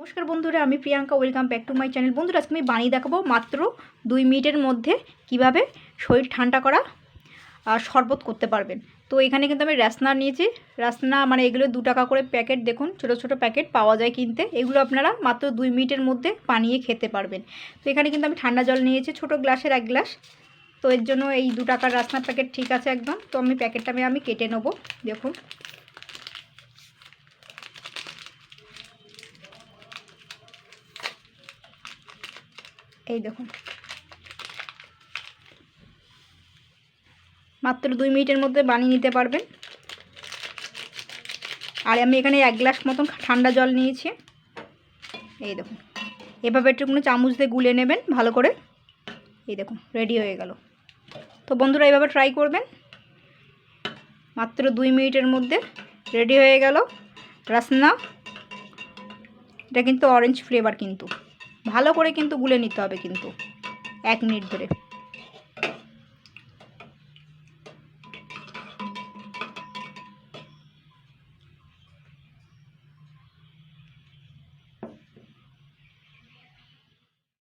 নমস্কার বন্ধুরা, আমি Priyanka. Welcome back to my channel. বন্ধুরা, আজকে আমি বানিয়ে দেখাবো মাত্র 2 মিনিটের মধ্যে কিভাবে শরীর ঠান্ডা করা আর শরবত করতে পারবেন। তো এখানে কিন্তু আমি রাসনা নিয়েছি। রাসনা মানে এগুলো 2 টাকা করে প্যাকেট, দেখুন ছোট ছোট প্যাকেট পাওয়া যায় কিনতে। এগুলো আপনারা মাত্র 2 মিনিটের মধ্যে বানিয়ে খেতে পারবেন। তো এখানে কিন্তু আমি ঠান্ডা জল নিয়েছি ছোট গ্লাসের 1 গ্লাস। তো এর জন্য এই 2 টাকার রাসনার প্যাকেট ঠিক আছে একদম। তো আমি প্যাকেটটা আমি কেটে নেব। দেখুন এই দেখুন, মাত্র 2 মিনিটের মধ্যে বানিয়ে নিতে পারবেন। আর আমি এখানে 1 গ্লাস মতন ঠান্ডা জল নিয়েছি। এই দেখুন, এভাবে একটুখানি চামচ দিয়ে গুলে নেবেন ভালো করে। এই দেখুন রেডি হয়ে গেল। তো বন্ধুরা, এইভাবে ট্রাই করবেন। মাত্র 2 মিনিটের মধ্যে রেডি হয়ে গেল রাসনা। এটা কিন্তু অরেঞ্জ ফ্লেভার, কিন্তু ভালো করে কিন্তু গুলে নিতে হবে কিন্তু 1 মিনিট ধরে।